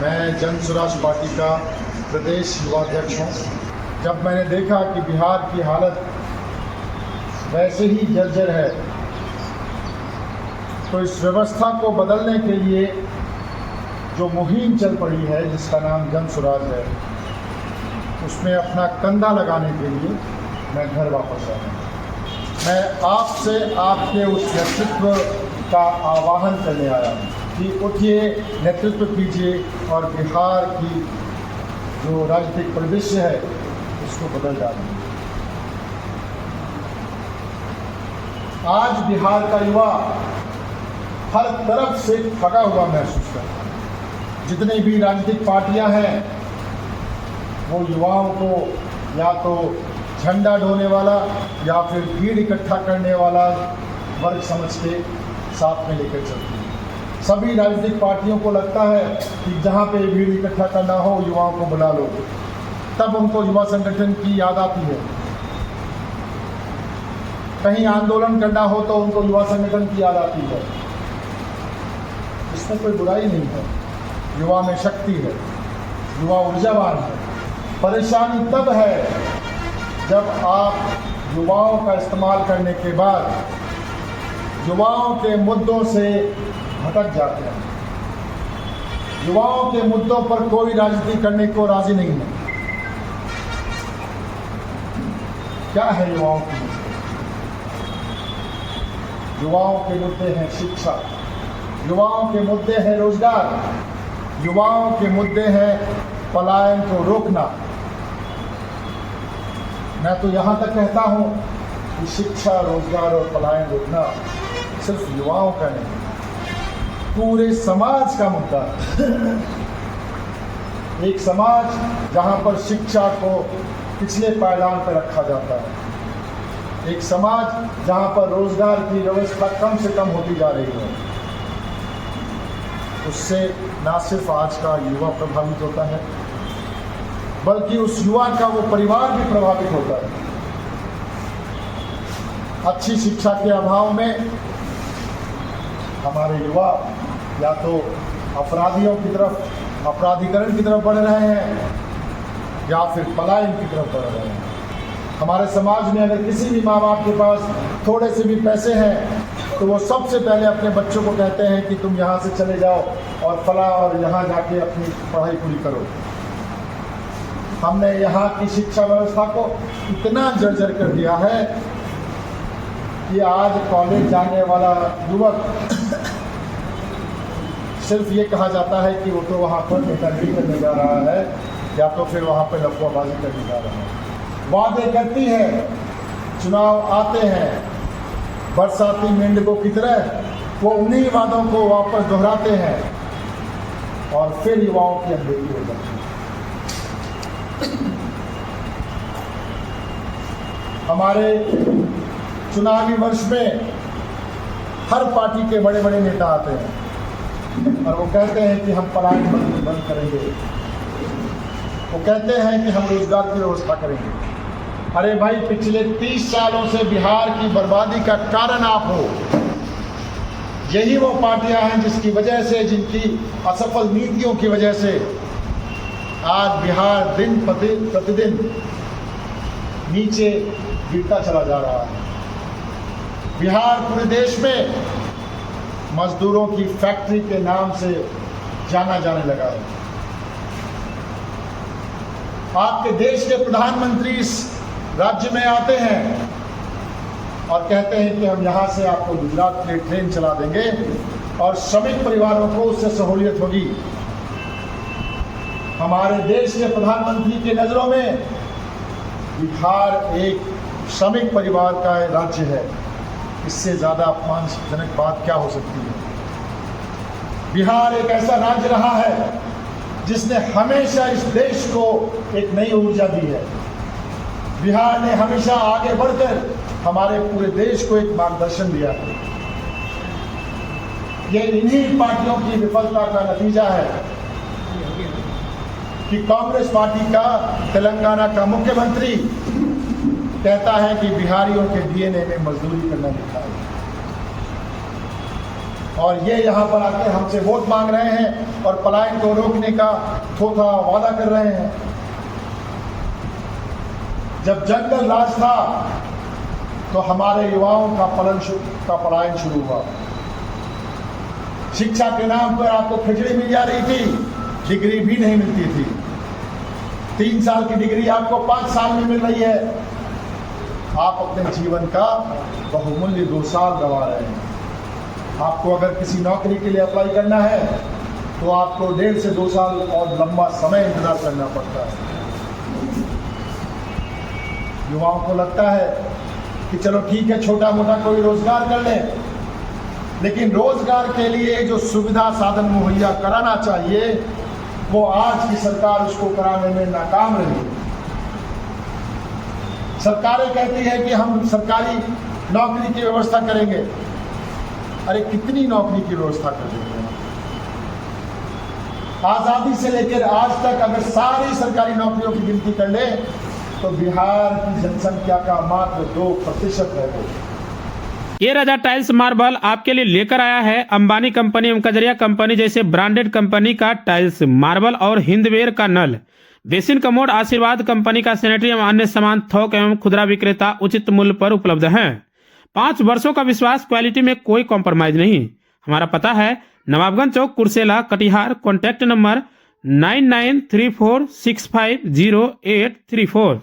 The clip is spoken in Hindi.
मैं जन स्वराज पार्टी का प्रदेश युवा अध्यक्ष हूँ। जब मैंने देखा कि बिहार की हालत वैसे ही जर्जर है, तो इस व्यवस्था को बदलने के लिए जो मुहिम चल पड़ी है, जिसका नाम जन स्वराज है, उसमें अपना कंधा लगाने के लिए मैं घर वापस आया हूँ। मैं आपसे आपके उस नेतृत्व का आह्वान करने आया हूँ कि उठिए, नेतृत्व कीजिए और बिहार की जो राजनीतिक परिदृश्य है उसको बदल डालिए। आज बिहार का युवा हर तरफ से ठगा हुआ महसूस करता है। जितनी भी राजनीतिक पार्टियां हैं वो युवाओं को या तो झंडा ढोने वाला या फिर भीड़ इकट्ठा करने वाला वर्ग समझ के साथ में लेकर चलती है। सभी राजनीतिक पार्टियों को लगता है कि जहाँ पे भीड़ इकट्ठा करना हो युवाओं को बुला लो, तब उनको युवा संगठन की याद आती है। कहीं आंदोलन करना हो तो उनको युवा संगठन की याद आती है। इसमें कोई बुराई नहीं है, युवा में शक्ति है, युवा ऊर्जावान है। परेशानी तब है जब आप युवाओं का इस्तेमाल करने के बाद युवाओं के मुद्दों से भटक जाते हैं। युवाओं के मुद्दों पर कोई राजनीति करने को राजी नहीं है। क्या है युवाओं के मुद्दे? युवाओं के मुद्दे हैं शिक्षा, युवाओं के मुद्दे हैं रोजगार, युवाओं के मुद्दे हैं पलायन को रोकना। मैं तो यहाँ तक कहता हूँ कि शिक्षा, रोजगार और पलायन रोकना सिर्फ युवाओं का नहीं, पूरे समाज का मुद्दा है। एक समाज जहाँ पर शिक्षा को पिछले पायदान पर रखा जाता है, एक समाज जहाँ पर रोजगार की व्यवस्था कम से कम होती जा रही है, उससे ना सिर्फ आज का युवा प्रभावित होता है बल्कि उस युवा का वो परिवार भी प्रभावित होता है। अच्छी शिक्षा के अभाव में हमारे युवा या तो अपराधियों की तरफ, अपराधीकरण की तरफ बढ़ रहे हैं या फिर पलायन की तरफ बढ़ रहे हैं। हमारे समाज में अगर किसी भी माँ बाप के पास थोड़े से भी पैसे हैं तो वो सबसे पहले अपने बच्चों को कहते हैं कि तुम यहाँ से चले जाओ और फला और यहाँ जाके अपनी पढ़ाई पूरी करो। हमने यहाँ की शिक्षा व्यवस्था को इतना जर्जर कर दिया है कि आज कॉलेज जाने वाला युवक सिर्फ ये कहा जाता है कि वो तो वहाँ पर नेतागिरी करने जा रहा है या तो फिर वहाँ पर लफुआबाजी करने जा रहा है। वादे करती है, चुनाव आते हैं, बरसाती मेंढकों की तरह वो उन्हीं वादों को वापस दोहराते हैं और फिर युवाओं की अनदेखी हो जाती है। हमारे चुनावी वर्ष में हर पार्टी के बड़े बड़े नेता आते हैं और वो कहते हैं कि हम पलायन बंद करेंगे, वो कहते हैं कि हम रोजगार की व्यवस्था करेंगे। अरे भाई, पिछले 30 सालों से बिहार की बर्बादी का कारण आप हो। यही वो पार्टियां हैं जिसकी वजह से, जिनकी असफल नीतियों की वजह से आज बिहार दिन प्रतिदिन नीचे गिरता चला जा रहा है। बिहार पूरे देश में मजदूरों की फैक्ट्री के नाम से जाना जाने लगा है। आपके देश के प्रधानमंत्री इस राज्य में आते हैं और कहते हैं कि हम यहाँ से आपको गुजरात के लिए ट्रेन चला देंगे और श्रमिक परिवारों को उससे सहूलियत होगी। हमारे देश के प्रधानमंत्री के नज़रों में बिहार एक श्रमिक परिवार का राज्य है। इससे ज़्यादा अपमानजनक बात क्या हो सकती है? बिहार एक ऐसा राज्य रहा है जिसने हमेशा इस देश को एक नई ऊर्जा दी है। बिहार ने हमेशा आगे बढ़कर हमारे पूरे देश को एक मार्गदर्शन दिया है। ये इन्हीं पार्टियों की विफलता का नतीजा है कि कांग्रेस पार्टी का तेलंगाना का मुख्यमंत्री कहता है कि बिहारियों के डीएनए में मजदूरी करना लिखा है और ये यहाँ पर आके हमसे वोट मांग रहे हैं और पलायन को रोकने का थोथा वादा कर रहे हैं। जब जंगल राज था तो हमारे युवाओं का पलायन शुरू हुआ। शिक्षा के नाम पर आपको खिचड़ी मिल जा रही थी, डिग्री भी नहीं मिलती थी। 3 साल की डिग्री आपको 5 साल में मिल रही है। आप अपने जीवन का बहुमूल्य 2 साल गंवा रहे हैं। आपको अगर किसी नौकरी के लिए अप्लाई करना है तो आपको 1.5 से 2 साल और लंबा समय इंतजार करना पड़ता है। युवाओं को लगता है कि चलो ठीक है, छोटा मोटा कोई रोजगार कर ले, लेकिन रोजगार के लिए जो सुविधा साधन मुहैया कराना चाहिए वो आज की सरकार उसको कराने में नाकाम रही। सरकारें कहती है कि हम सरकारी नौकरी की व्यवस्था करेंगे। अरे कितनी नौकरी की व्यवस्था कर देते हैं? आजादी से लेकर आज तक अगर सारी सरकारी नौकरियों की गिनती कर ले तो बिहार की जनसंख्या का मात्र 2% है। वो ये राजा टाइल्स मार्बल आपके लिए लेकर आया है अंबानी कंपनी एवं कजरिया कंपनी जैसे ब्रांडेड कंपनी का टाइल्स मार्बल और हिंदवेयर का नल, बेसिन कमोड, आशीर्वाद कंपनी का सैनिटरी एवं अन्य सामान थोक एवं खुदरा विक्रेता उचित मूल्य पर उपलब्ध हैं। 5 वर्षों का विश्वास, क्वालिटी में कोई कॉम्प्रोमाइज नहीं। हमारा पता है नवाबगंज चौक, कुर्सेला, कटिहार। Contact number 9934650834।